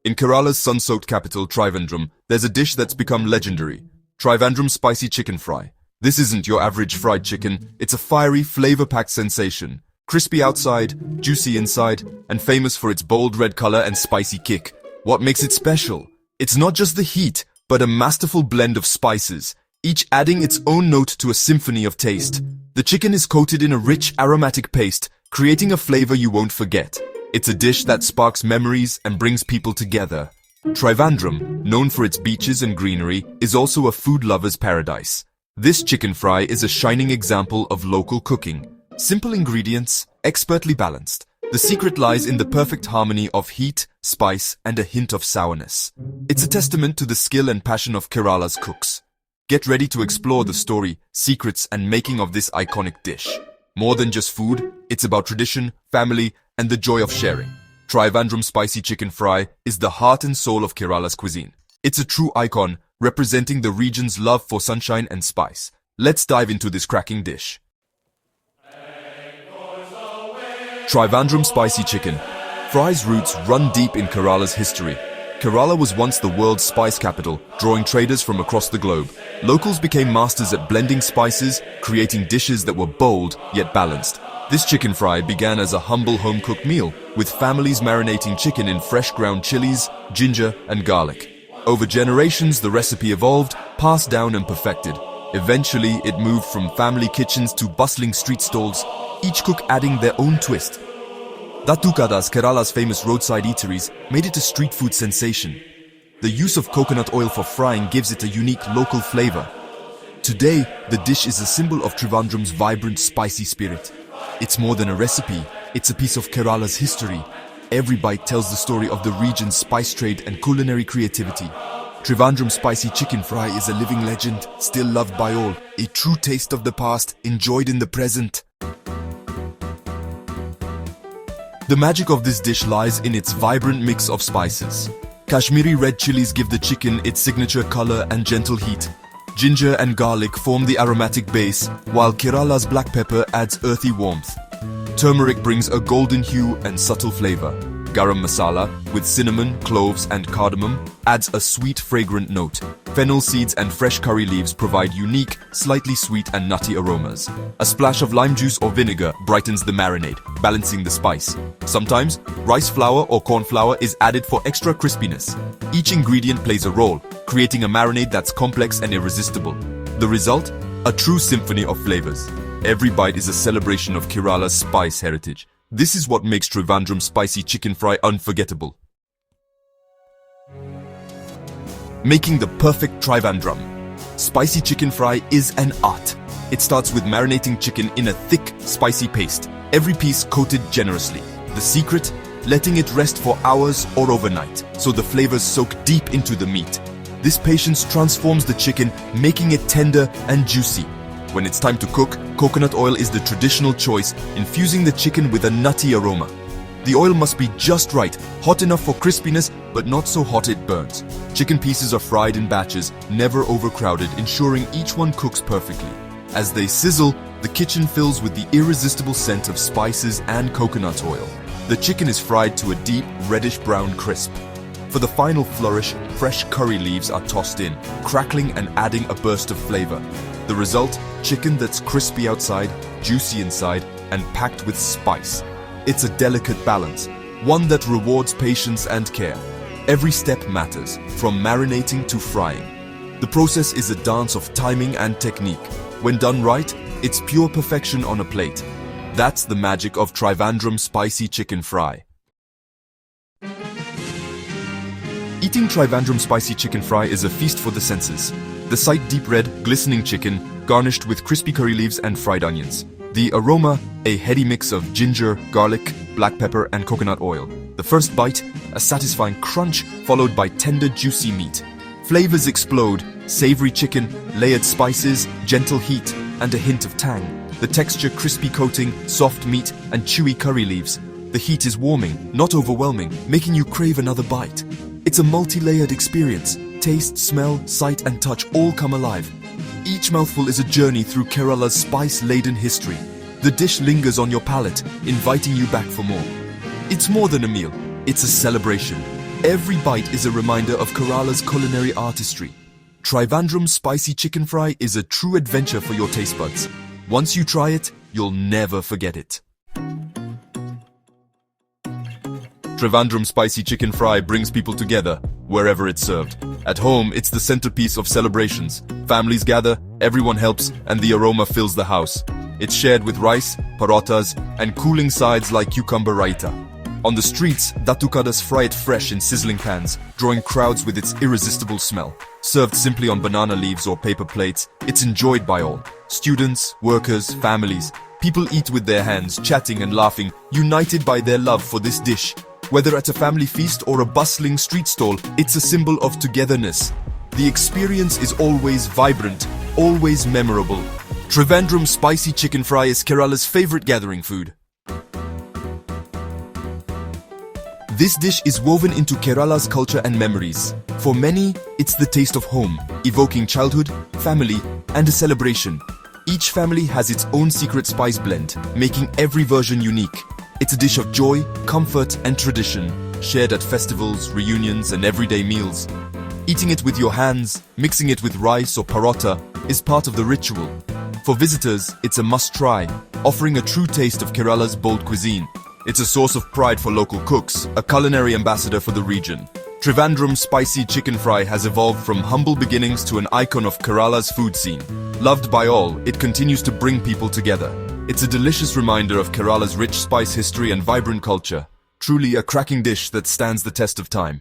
In Kerala's sun-soaked capital, Trivandrum, there's a dish that's become legendary. Trivandrum spicy chicken fry. This isn't your average fried chicken, it's a fiery, flavor-packed sensation. Crispy outside, juicy inside, and famous for its bold red color and spicy kick. What makes it special? It's not just the heat, but a masterful blend of spices, each adding its own note to a symphony of taste. The chicken is coated in a rich, aromatic paste, creating a flavor you won't forget. It's a dish that sparks memories and brings people together. Trivandrum, known for its beaches and greenery, is also a food lover's paradise. This chicken fry is a shining example of local cooking. Simple ingredients, expertly balanced. The secret lies in the perfect harmony of heat, spice, and a hint of sourness. It's a testament to the skill and passion of Kerala's cooks. Get ready to explore the story, secrets, and making of this iconic dish. More than just food, it's about tradition, family, and the joy of sharing. Trivandrum spicy chicken fry is the heart and soul of Kerala's cuisine. It's a true icon, representing the region's love for sunshine and spice. Let's dive into this cracking dish. Trivandrum spicy chicken. Fry's roots run deep in Kerala's history. Kerala was once the world's spice capital, drawing traders from across the globe. Locals became masters at blending spices, creating dishes that were bold yet balanced. This chicken fry began as a humble home-cooked meal, with families marinating chicken in fresh ground chilies, ginger, and garlic. Over generations, the recipe evolved, passed down and perfected. Eventually, it moved from family kitchens to bustling street stalls, each cook adding their own twist. Dattukadas, Kerala's famous roadside eateries, made it a street food sensation. The use of coconut oil for frying gives it a unique local flavor. Today, the dish is a symbol of Trivandrum's vibrant, spicy spirit. It's more than a recipe, it's a piece of Kerala's history. Every bite tells the story of the region's spice trade and culinary creativity. Trivandrum spicy chicken fry is a living legend, still loved by all. A true taste of the past, enjoyed in the present. The magic of this dish lies in its vibrant mix of spices. Kashmiri red chilies give the chicken its signature color and gentle heat. Ginger and garlic form the aromatic base, while Kerala's black pepper adds earthy warmth. Turmeric brings a golden hue and subtle flavor. Garam masala, with cinnamon, cloves, and cardamom, adds a sweet, fragrant note. Fennel seeds and fresh curry leaves provide unique, slightly sweet and nutty aromas. A splash of lime juice or vinegar brightens the marinade, balancing the spice. Sometimes, rice flour or corn flour is added for extra crispiness. Each ingredient plays a role, creating a marinade that's complex and irresistible. The result? A true symphony of flavors. Every bite is a celebration of Kerala's spice heritage. This is what makes Trivandrum spicy chicken fry unforgettable. Making the perfect Trivandrum. Spicy chicken fry is an art. It starts with marinating chicken in a thick, spicy paste, every piece coated generously. The secret? Letting it rest for hours or overnight, so the flavors soak deep into the meat. This patience transforms the chicken, making it tender and juicy. When it's time to cook, coconut oil is the traditional choice, infusing the chicken with a nutty aroma. The oil must be just right, hot enough for crispiness, but not so hot it burns. Chicken pieces are fried in batches, never overcrowded, ensuring each one cooks perfectly. As they sizzle, the kitchen fills with the irresistible scent of spices and coconut oil. The chicken is fried to a deep, reddish-brown crisp. For the final flourish, fresh curry leaves are tossed in, crackling and adding a burst of flavor. The result? Chicken that's crispy outside, juicy inside, and packed with spice. It's a delicate balance, one that rewards patience and care. Every step matters, from marinating to frying. The process is a dance of timing and technique. When done right, it's pure perfection on a plate. That's the magic of Trivandrum spicy chicken fry. Eating Trivandrum spicy chicken fry is a feast for the senses. The sight deep red, glistening chicken, garnished with crispy curry leaves and fried onions. The aroma, a heady mix of ginger, garlic, black pepper, and coconut oil. The first bite, a satisfying crunch, followed by tender, juicy meat. Flavors explode, savory chicken, layered spices, gentle heat, and a hint of tang. The texture, crispy coating, soft meat, and chewy curry leaves. The heat is warming, not overwhelming, making you crave another bite. It's a multi-layered experience. Taste, smell, sight, and touch all come alive. Each mouthful is a journey through Kerala's spice-laden history. The dish lingers on your palate, inviting you back for more. It's more than a meal, it's a celebration. Every bite is a reminder of Kerala's culinary artistry. Trivandrum spicy chicken fry is a true adventure for your taste buds. Once you try it, you'll never forget it. Trivandrum spicy chicken fry brings people together wherever it's served. At home, it's the centerpiece of celebrations. Families gather, everyone helps, and the aroma fills the house. It's shared with rice, parotas, and cooling sides like cucumber raita. On the streets, datukadas fry it fresh in sizzling pans, drawing crowds with its irresistible smell. Served simply on banana leaves or paper plates, it's enjoyed by all. Students, workers, families. People eat with their hands, chatting and laughing, united by their love for this dish. Whether at a family feast or a bustling street stall, it's a symbol of togetherness. The experience is always vibrant, always memorable. Trivandrum spicy chicken fry is Kerala's favorite gathering food. This dish is woven into Kerala's culture and memories. For many, it's the taste of home, evoking childhood, family, and a celebration. Each family has its own secret spice blend, making every version unique. It's a dish of joy, comfort, and tradition, shared at festivals, reunions, and everyday meals. Eating it with your hands, mixing it with rice or parota, is part of the ritual. For visitors, it's a must-try, offering a true taste of Kerala's bold cuisine. It's a source of pride for local cooks, a culinary ambassador for the region. Trivandrum spicy chicken fry has evolved from humble beginnings to an icon of Kerala's food scene. Loved by all, it continues to bring people together. It's a delicious reminder of Kerala's rich spice history and vibrant culture. Truly a cracking dish that stands the test of time.